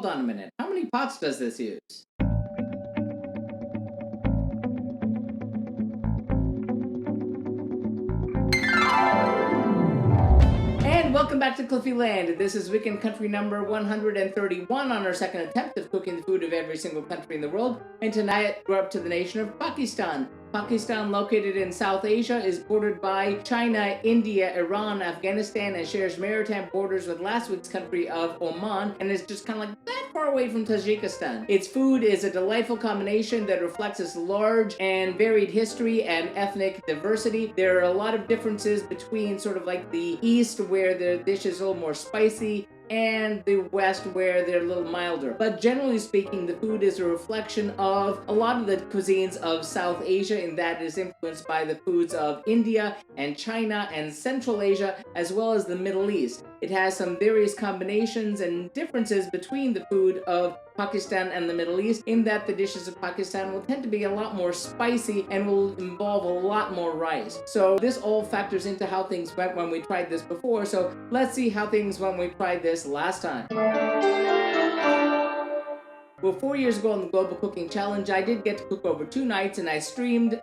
hold on a minute. How many pots does this use? And welcome back to Cliffieland. This is Weekend Country number 131 on our second attempt of cooking the food of every single country in the world. And tonight we're up to the nation of Pakistan. Pakistan, located in South Asia, is bordered by China, India, Iran, Afghanistan, and shares maritime borders with last week's country of Oman, and is just kind of like that far away from Tajikistan. Its food is a delightful combination that reflects its large and varied history and ethnic diversity. There are a lot of differences between sort of like the East, where the dish is a little more spicy, and the West, where they're a little milder. But generally speaking, the food is a reflection of a lot of the cuisines of South Asia, in that it is influenced by the foods of India and China and Central Asia, as well as the Middle East. It has some various combinations and differences between the food of Pakistan and the Middle East, in that the dishes of Pakistan will tend to be a lot more spicy and will involve a lot more rice. So this all factors into how things went when we tried this before. So let's see how things went when we tried this last time. Well, 4 years ago on the Global Cooking Challenge, I did get to cook over 2 nights, and I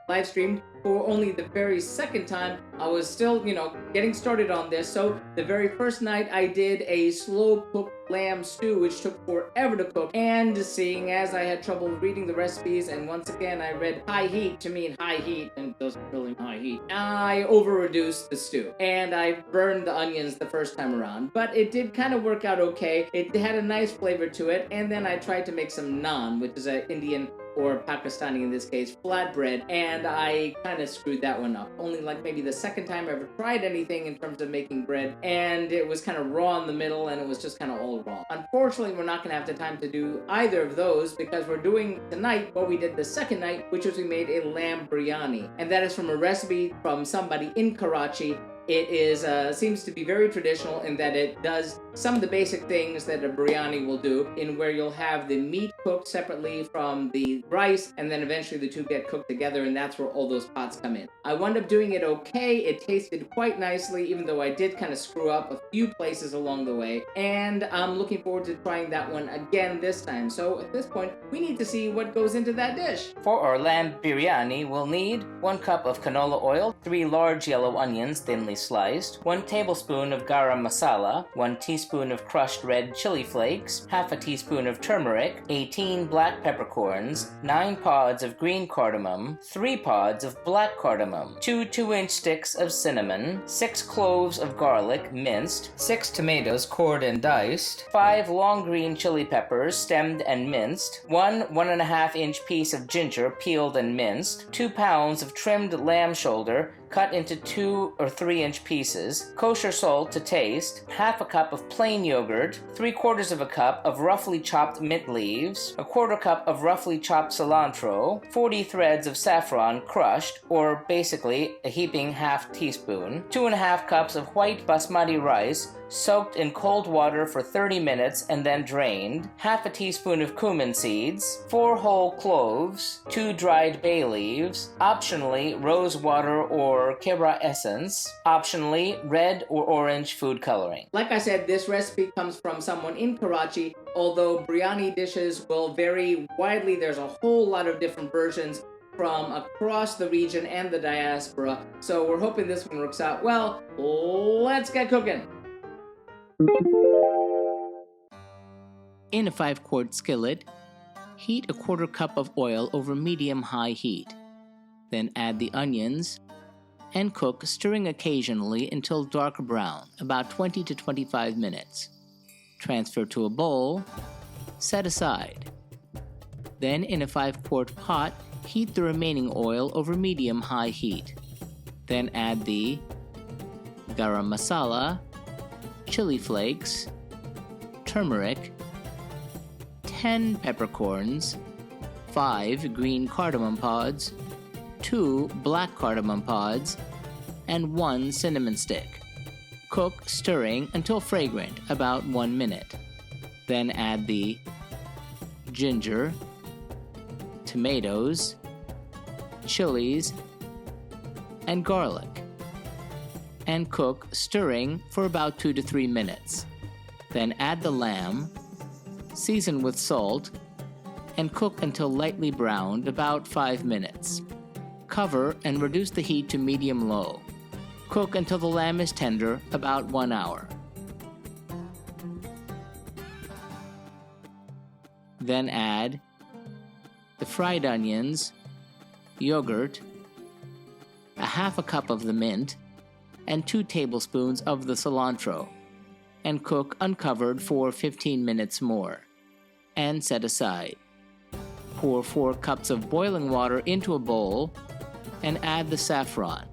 live streamed for only the very second time. I was still, getting started on this. So the very first night I did a slow cooked lamb stew, which took forever to cook. And seeing as I had trouble reading the recipes, and once again I read high heat to mean high heat, and it doesn't really mean high heat, I over-reduced the stew. And I burned the onions the first time around. But it did kind of work out okay. It had a nice flavor to it. And then I tried to make some naan, which is an Indian, or Pakistani in this case, flatbread, and I kind of screwed that one up. Only like maybe the second time I ever tried anything in terms of making bread, and it was kind of raw in the middle, and it was just kind of all wrong. Unfortunately, we're not going to have the time to do either of those, because we're doing tonight what we did the second night, which was we made a lamb biryani, and that is from a recipe from somebody in Karachi. It is seems to be very traditional in that it does some of the basic things that a biryani will do, in where you'll have the meat cooked separately from the rice, and then eventually the two get cooked together, and that's where all those pots come in. I wound up doing it okay. It tasted quite nicely, even though I did kind of screw up a few places along the way, and I'm looking forward to trying that one again this time. So at this point, we need to see what goes into that dish. For our lamb biryani, we'll need 1 cup of canola oil, 3 large yellow onions thinly sliced, 1 tablespoon of garam masala, 1 teaspoon of crushed red chili flakes, half a teaspoon of turmeric, 18 black peppercorns, 9 pods of green cardamom, 3 pods of black cardamom, 2 2-inch sticks of cinnamon, 6 cloves of garlic minced, 6 tomatoes cored and diced, 5 long green chili peppers stemmed and minced, 1 1.5-inch piece of ginger peeled and minced, 2 pounds of trimmed lamb shoulder cut into 2 or 3-inch pieces, kosher salt to taste, half a cup of plain yogurt, 3/4 of a cup of roughly chopped mint leaves, 1/4 cup of roughly chopped cilantro, 40 threads of saffron crushed, or basically a heaping half teaspoon, 2.5 cups of white basmati rice soaked in cold water for 30 minutes and then drained, half a teaspoon of cumin seeds, 4 whole cloves, 2 dried bay leaves, optionally rose water or kebra essence, optionally red or orange food coloring. Like I said, this recipe comes from someone in Karachi. Although biryani dishes will vary widely, there's a whole lot of different versions from across the region and the diaspora. So we're hoping this one works out well. Let's get cooking. In a 5-quart skillet, heat a 1/4 cup of oil over medium-high heat. Then add the onions and cook, stirring occasionally until dark brown, about 20 to 25 minutes. Transfer to a bowl, set aside. Then in a 5-quart pot, heat the remaining oil over medium-high heat. Then add the garam masala, chili flakes, turmeric, 10 peppercorns, 5 green cardamom pods, 2 black cardamom pods, and 1 cinnamon stick. Cook, stirring until fragrant, about 1 minute. Then add the ginger, tomatoes, chilies, and garlic, and cook, stirring for about 2 to 3 minutes. Then add the lamb, Season with salt and cook until lightly browned, about 5 minutes. Cover and reduce the heat to medium-low. Cook until the lamb is tender, about 1 hour. Then add the fried onions, yogurt, a half a cup of the mint, and 2 tablespoons of the cilantro, and cook uncovered for 15 minutes more, and set aside. Pour 4 cups of boiling water into a bowl and add the saffron,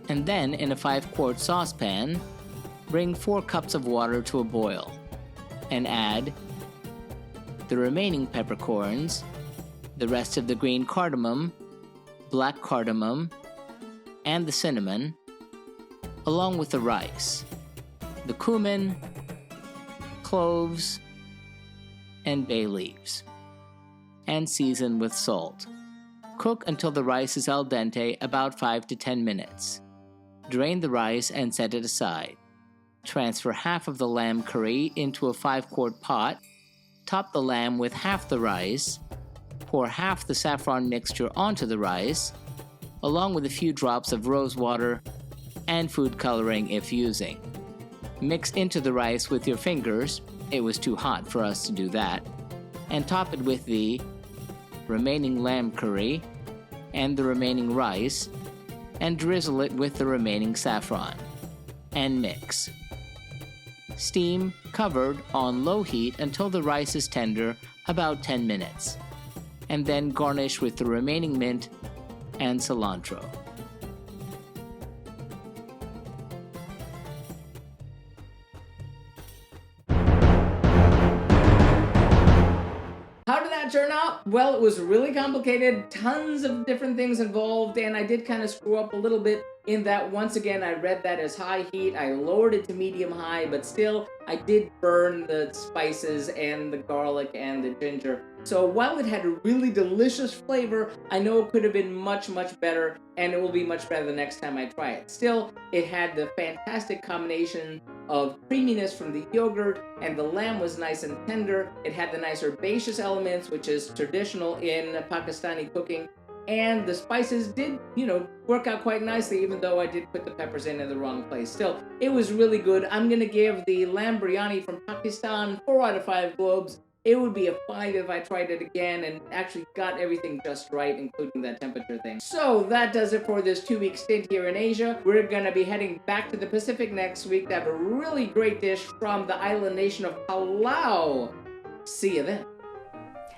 and then in a 5-quart saucepan, bring 4 cups of water to a boil, and add the remaining peppercorns, the rest of the green cardamom, black cardamom, and the cinnamon, along with the rice, the cumin, cloves, and bay leaves, and season with salt. Cook until the rice is al dente, about 5 to 10 minutes. Drain the rice and set it aside. Transfer half of the lamb curry into a 5-quart pot. Top the lamb with half the rice. Pour half the saffron mixture onto the rice, along with a few drops of rose water and food coloring if using. Mix into the rice with your fingers, it was too hot for us to do that, and top it with the remaining lamb curry and the remaining rice, and drizzle it with the remaining saffron, and mix. Steam covered on low heat until the rice is tender, about 10 minutes, and then garnish with the remaining mint and cilantro. How did that turn out? Well, it was really complicated, tons of different things involved, and I did kind of screw up a little bit in that once again I read that as high heat. I lowered it to medium high, but still I did burn the spices and the garlic and the ginger. So while it had a really delicious flavor, I know it could have been much better, and it will be much better the next time I try it. Still, it had the fantastic combination of creaminess from the yogurt, and the lamb was nice and tender. It had the nice herbaceous elements, which is traditional in Pakistani cooking. And the spices did, work out quite nicely, even though I did put the peppers in the wrong place. Still, it was really good. I'm going to give the lamb biryani from Pakistan 4 out of 5 globes. It would be a 5 if I tried it again and actually got everything just right, including that temperature thing. So that does it for this 2-week stint here in Asia. We're going to be heading back to the Pacific next week to have a really great dish from the island nation of Palau. See you then.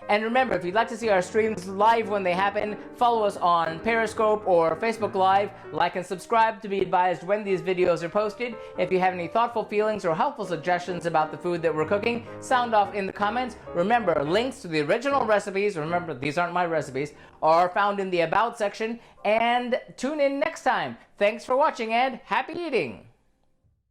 And remember, if you'd like to see our streams live when they happen, follow us on Periscope or Facebook Live. Like and subscribe to be advised when these videos are posted. If you have any thoughtful feelings or helpful suggestions about the food that we're cooking, sound off in the comments. Remember, links to the original recipes, remember these aren't my recipes, are found in the About section. And tune in next time. Thanks for watching and happy eating!